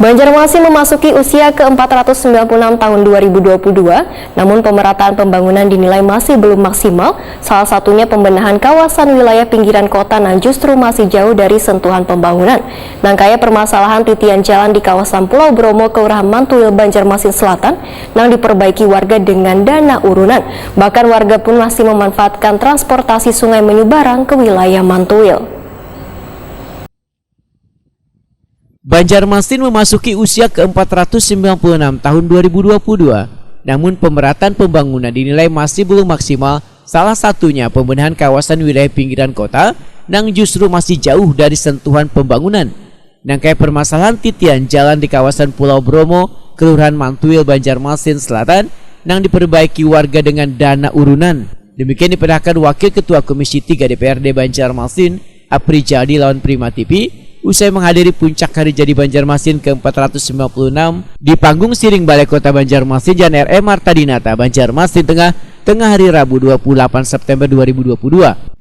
Banjarmasin memasuki usia ke-496 tahun 2022, namun pemerataan pembangunan dinilai masih belum maksimal, salah satunya pembenahan kawasan wilayah pinggiran kota yang justru masih jauh dari sentuhan pembangunan. Nangkaya permasalahan titian jalan di kawasan Pulau Bromo, Kelurahan Mantuil, Banjarmasin Selatan, yang diperbaiki warga dengan dana urunan. Bahkan warga pun masih memanfaatkan transportasi Sungai Menyeberang ke wilayah Mantuil. Banjarmasin memasuki usia ke-496 tahun 2022, namun pemerataan pembangunan dinilai masih belum maksimal, salah satunya pembenahan kawasan wilayah pinggiran kota yang justru masih jauh dari sentuhan pembangunan. Nangkaya permasalahan titian jalan di kawasan Pulau Bromo, Kelurahan Mantuil, Banjarmasin Selatan yang diperbaiki warga dengan dana urunan. Demikian diperintahkan Wakil Ketua Komisi 3 DPRD Banjarmasin, Aprijadi lawan Prima TV, usai menghadiri puncak hari jadi Banjarmasin ke-496 di panggung Siring Balai Kota Banjarmasin Jalan R.E. Marta Dinata, Banjarmasin tengah hari Rabu 28 September 2022.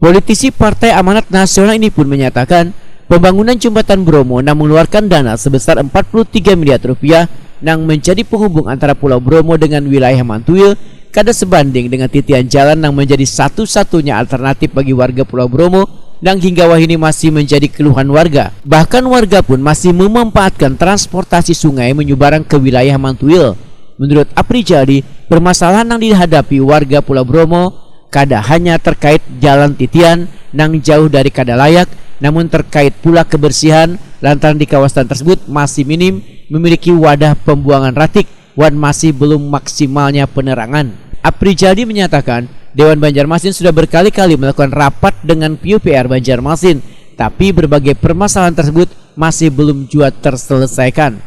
Politisi Partai Amanat Nasional ini pun menyatakan pembangunan jembatan Bromo yang mengeluarkan dana sebesar 43 miliar rupiah yang menjadi penghubung antara Pulau Bromo dengan wilayah Mantuil kada sebanding dengan titian jalan yang menjadi satu-satunya alternatif bagi warga Pulau Bromo yang hingga wah ini masih menjadi keluhan warga. Bahkan warga pun masih memanfaatkan transportasi sungai Menyeberang ke wilayah Mantuil. Menurut Aprijadi, permasalahan yang dihadapi warga Pulau Bromo kada hanya terkait jalan titian yang jauh dari kada layak, namun terkait pula kebersihan lantaran di kawasan tersebut masih minim memiliki wadah pembuangan ratik dan masih belum maksimalnya penerangan. Aprijadi menyatakan Dewan Banjarmasin sudah berkali-kali melakukan rapat dengan PUPR Banjarmasin, tapi berbagai permasalahan tersebut masih belum juga terselesaikan.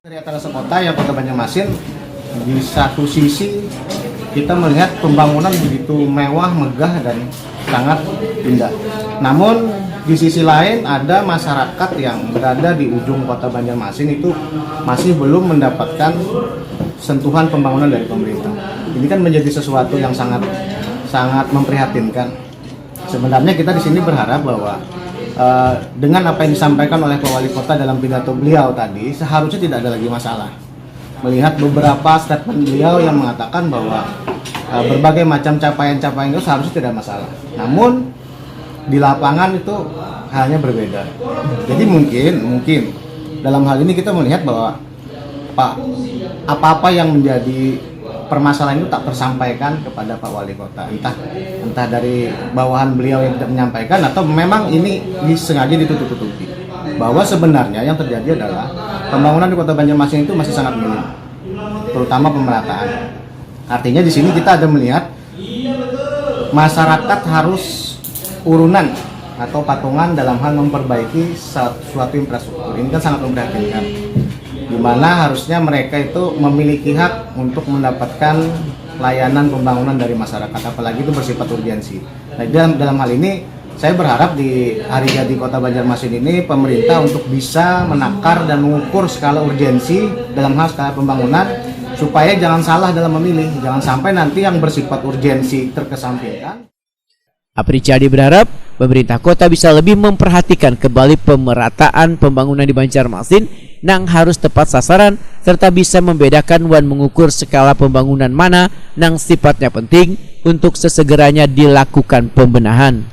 Dari atas kota yang Kota Banjarmasin, di satu sisi kita melihat pembangunan begitu mewah, megah dan sangat indah. Namun di sisi lain ada masyarakat yang berada di ujung Kota Banjarmasin itu masih belum mendapatkan sentuhan pembangunan dari pemerintah. Ini kan menjadi sesuatu yang sangat memprihatinkan. Sebenarnya kita di sini berharap bahwa dengan apa yang disampaikan oleh Pak Wali Kota dalam pidato beliau tadi, seharusnya tidak ada lagi masalah. Melihat beberapa statement beliau yang mengatakan bahwa berbagai macam capaian-capaian itu seharusnya tidak masalah. Namun di lapangan itu halnya berbeda. Jadi mungkin dalam hal ini kita melihat bahwa apa-apa yang menjadi permasalahan itu tak tersampaikan kepada Pak Wali Kota, entah dari bawahan beliau yang tidak menyampaikan atau memang ini disengaja ditutup-tutupi. Bahwa sebenarnya yang terjadi adalah pembangunan di Kota Banjarmasin itu masih sangat minim, terutama pemerataan. Artinya di sini kita ada melihat masyarakat harus urunan atau patungan dalam hal memperbaiki suatu infrastruktur. Ini kan sangat memprihatinkan, di mana harusnya mereka itu memiliki hak untuk mendapatkan layanan pembangunan dari masyarakat, apalagi itu bersifat urgensi. Nah, dalam hal ini saya berharap di hari jadi Kota Banjarmasin ini pemerintah untuk bisa menakar dan mengukur skala urgensi dalam hal skala pembangunan, supaya jangan salah dalam memilih, jangan sampai nanti yang bersifat urgensi terkesampingkan. Aprijadi berharap pemerintah kota bisa lebih memperhatikan kembali pemerataan pembangunan di Banjarmasin yang harus tepat sasaran serta bisa membedakan dan mengukur skala pembangunan mana yang sifatnya penting untuk sesegeranya dilakukan pembenahan.